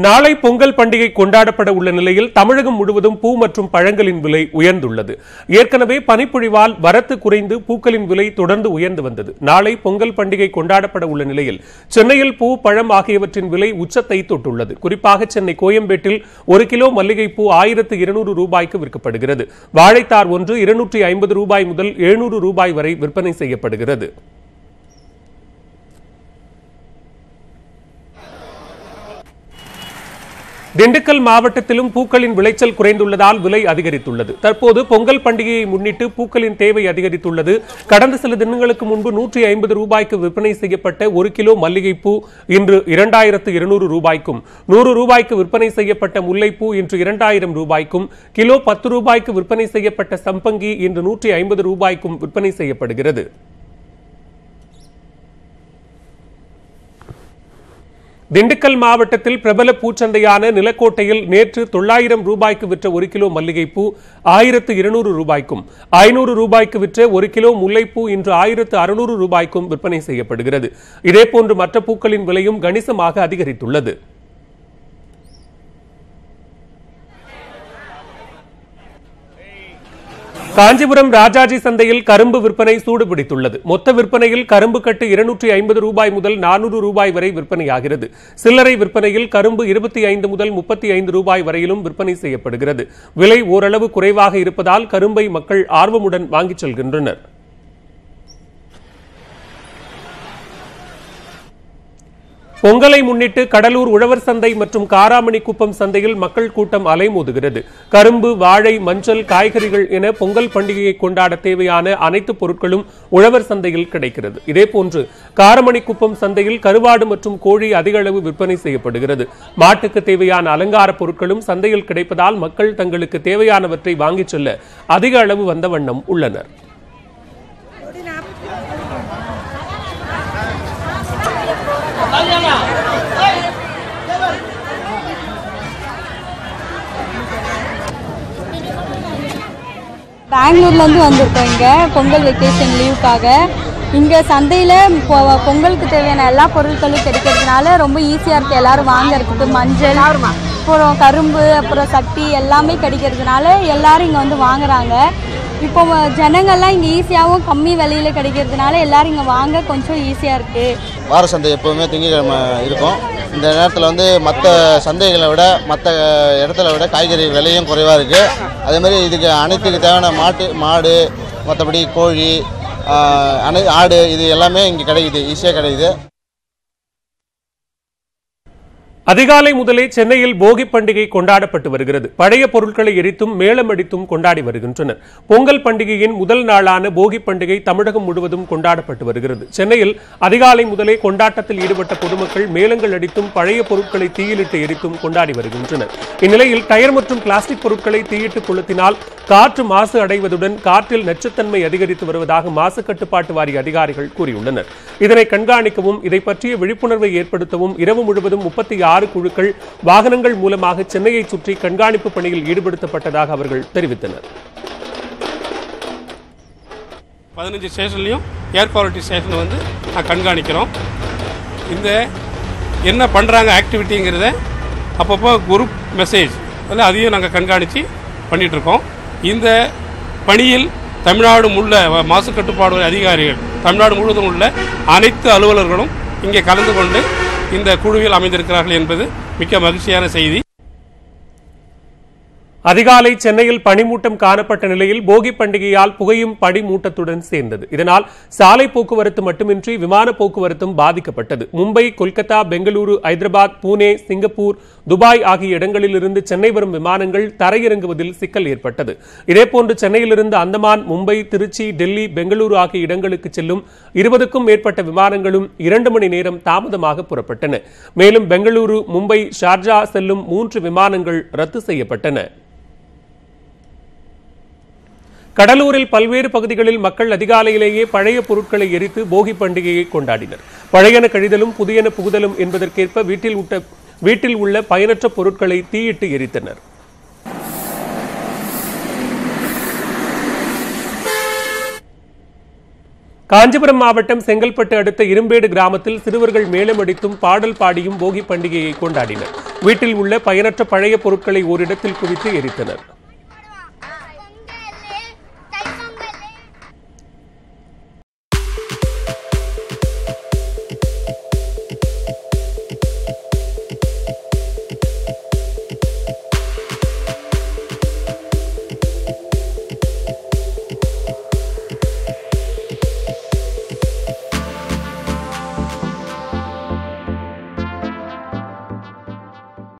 நாளை பொங்கல் பண்டிகை கொண்டாடப்பட உள்ள நிலையில் தமிழகம் முழுவதும் பூ மற்றும் பழங்களின் விலை உயர்ந்துள்ளது. ஏற்கனவே பனிப்பொழிவால் வரத்து குறைந்து பூக்களின் விலை தொடர்ந்து உயர்ந்து வந்தது. நாளை பொங்கல் பண்டிகை கொண்டாடப்பட உள்ள நிலையில் சென்னையில் பூ, பழம் ஆகியவற்றின் விலை உச்சத்தை தொட்டுள்ளது. குறிப்பாக சென்னை கோயம்பேட்டில் 1 கிலோ மல்லிகைப்பூ 1200 ரூபாய்க்கு விற்கப்படுகிறது. வாழைத்தார் ஒன்று 250 ரூபாய் முதல் 700 ரூபாய் வரை விற்பனை செய்யப்படுகிறது. திண்டுக்கல் மாவட்டத்திலும் பூக்களின் விளைச்சல் குறைந்துள்ளதால் விலை அதிகரித்துள்ளது. தற்போது பொங்கல் பண்டிகையை முன்னிட்டு பூக்களின் தேவை அதிகரித்துள்ளது. கடந்த சில தினங்களுக்கு முன்பு 150 ரூபாய்க்கு விற்பனை செய்யப்பட்ட 1 கிலோ மல்லிகைப்பூ இன்று 2200 ரூபாய்க்கும், 100 ரூபாய்க்கு விற்பனை செய்யப்பட்ட முல்லைப்பூ இன்று 2000 ரூபாய்க்கும், கிலோ 10 ரூபாய்க்கு விற்பனை செய்யப்பட்ட சம்பங்கி இன்று 150 ரூபாய்க்கும் விற்பனை செய்யப்படுகிறது. திண்டுக்கல் மாவட்டத்தில் பிரபல பூச்சந்தையான நிலக்கோட்டையில் நேற்று 900 ரூபாய்க்கு விற்ற 1 கிலோ மல்லிகைப்பூ 1200 ரூபாய்க்கும், 500 ரூபாய்க்கு விற்ற 1 கிலோ முல்லைப்பூ இன்று 1600 ரூபாய்க்கும் விற்பனை செய்யப்படுகிறது. இதேபோன்று மற்ற பூக்களின் விலையும் கணிசமாக அதிகரித்துள்ளது. காஞ்சிபுரம் ராஜாஜி சந்தையில் கரும்பு விற்பனை சூடுபிடித்துள்ளது. மொத்த விற்பனையில் கரும்பு கட்டு 250 ரூபாய் முதல் 400 ரூபாய் வரை விற்பனையாகிறது. சில்லறை விற்பனையில் கரும்பு 25 முதல் 35 ரூபாய் வரையிலும் விற்பனை செய்யப்படுகிறது. விலை ஓரளவு குறைவாக இருப்பதால் கரும்பை மக்கள் ஆர்வமுடன் வாங்கிச் செல்கின்றனர். பொங்கலை முன்னிட்டு கடலூர் உழவர் சந்தை மற்றும் காராமணி குப்பம் சந்தையில் மக்கள் கூட்டம் அலைமோதுகிறது. கரும்பு, வாழை, மஞ்சள், காய்கறிகள் என பொங்கல் பண்டிகையை கொண்டாட தேவையான அனைத்து பொருட்களும் உழவர் சந்தையில் கிடைக்கிறது. இதேபோன்று காராமணி குப்பம் சந்தையில் கருவாடு மற்றும் கோழி அதிக அளவு விற்பனை செய்யப்படுகிறது. மாட்டுக்கு தேவையான அலங்கார பொருட்களும் சந்தையில் கிடைப்பதால் மக்கள் தங்களுக்கு தேவையானவற்றை வாங்கிச் செல்ல அதிக அளவு வந்த வண்ணம் உள்ளனர். பெங்களூர்லேருந்து வந்திருக்கோம் இங்கே பொங்கல் வெக்கேஷன் லீவுக்காக. இங்கே சந்தையில் பொங்கலுக்கு தேவையான எல்லா பொருட்களும் கிடைக்கிறதுனால ரொம்ப ஈஸியாக இருக்குது எல்லோரும் வாங்கிறதுக்கு. மஞ்சள், அப்புறம் கரும்பு, அப்புறம் சட்டி எல்லாமே கிடைக்கிறதுனால எல்லோரும் இங்கே வந்து வாங்குறாங்க. இப்போ ஜனங்கள்லாம் இங்கே ஈஸியாகவும் கம்மி விலையில் கிடைக்கிறதுனால எல்லோரும் இங்கே வாங்க கொஞ்சம் ஈஸியாக இருக்குது. வார சந்தை எப்போவுமே திங்கட்கிழமை இருக்கும். இந்த நேரத்தில் வந்து மற்ற சந்தைகளை விட மற்ற இடத்துல விட காய்கறி விலையும் குறைவாக இருக்குது. அதேமாதிரி இதுக்கு அனைத்துக்கு தேவையான மாடு, மற்றபடி கோழி, ஆடு இது எல்லாமே இங்கே கிடைக்குது, ஈஸியாக கிடைக்குது. அதிகாலை முதலே சென்னையில் போகி பண்டிகை கொண்டாடப்பட்டு வருகிறது. பழைய பொருட்களை எரித்தும் மேளமடித்தும் கொண்டாடி வருகின்றனர். பொங்கல் பண்டிகையின் முதல் நாளான போகி பண்டிகை தமிழகம் முழுவதும் கொண்டாடப்பட்டு வருகிறது. சென்னையில் அதிகாலை முதலே கொண்டாட்டத்தில் ஈடுபட்ட பொதுமக்கள் மேளங்கள் அடித்தும் பழைய பொருட்களை தீயிலிட்டு எரித்தும் கொண்டாடி வருகின்றனர். இந்நிலையில் டயர் மற்றும் பிளாஸ்டிக் பொருட்களை தீயிட்டு கொளுத்தினால் காற்று மாசு அடைவதுடன் காற்றில் நச்சுத்தன்மை அதிகரித்து வருவதாக மாசு கட்டுப்பாட்டு வாரிய அதிகாரிகள் கூறியுள்ளனர். இதனை கண்காணிக்கவும் இதை பற்றிய விழிப்புணர்வை ஏற்படுத்தவும் இரவு முழுவதும் 36 குழுக்கள் வாகனங்கள் மூலமாக சென்னையை சுற்றி கண்காணிப்பு பணியில் ஈடுபடுத்தப்பட்டதாக அவர்கள் தெரிவித்தனர். 15 ஸ்டேஷன்லையும் ஏர் குவாலிட்டி ஸ்டேஷன் வந்து கண்காணிக்கிறோம். இந்த என்ன பண்ணுறாங்க ஆக்டிவிட்டிங்கிறத அப்பப்போ குரூப் மெசேஜ் அதில் அதையும் நாங்கள் கண்காணித்து பண்ணிகிட்ருக்கோம். இந்த பணியில் தமிழ்நாடு உள்ள மாசு கட்டுப்பாடு அதிகாரிகள் தமிழ்நாடு முழுவதும் உள்ள அனைத்து அலுவலர்களும் இங்கே கலந்து கொண்டு இந்த குழுவில் அமைந்திருக்கிறார்கள் என்பது மிக்க மகிழ்ச்சியான செய்தி. அதிகாலை சென்னையில் பனிமூட்டம் காணப்பட்ட நிலையில் போகி பண்டிகையால் புகையும் பனிமூட்டத்துடன் சேர்ந்தது. இதனால் சாலை போக்குவரத்து மட்டுமின்றி விமான போக்குவரத்தும் பாதிக்கப்பட்டது. மும்பை, கொல்கத்தா, பெங்களூரு, ஐதராபாத், பூனே, சிங்கப்பூர், துபாய் ஆகிய இடங்களிலிருந்து சென்னை வரும் விமானங்கள் தரையிறங்குவதில் சிக்கல் ஏற்பட்டது. இதேபோன்று சென்னையிலிருந்து அந்தமான், மும்பை, திருச்சி, டெல்லி, பெங்களூரு ஆகிய இடங்களுக்கு செல்லும் 20க்கும் மேற்பட்ட விமானங்களும் 2 மணி நேரம் தாமதமாக புறப்பட்டன. மேலும் பெங்களூரு, மும்பை, ஷார்ஜா செல்லும் 3 விமானங்கள் ரத்து செய்யப்பட்டன. கடலூரில் பல்வேறு பகுதிகளில் மக்கள் அதிகாலையிலேயே பழைய பொருட்களை எரித்து போகி பண்டிகையை கொண்டாடினர். பழையன கழிதலும் புதியன புகுதலும் என்பதற்கேற்ப வீட்டில் உள்ள பயனற்ற பொருட்களை தீயிட்டு எரித்தனர். காஞ்சிபுரம் மாவட்டம் செங்கல்பட்டு அடுத்த இரும்பேடு கிராமத்தில் சிறுவர்கள் மேளமடித்தும் பாடல் பாடியும் போகி பண்டிகையை கொண்டாடினர். வீட்டில் உள்ள பயனற்ற பழைய பொருட்களை ஓரிடத்தில் குவித்து எரித்தனர்.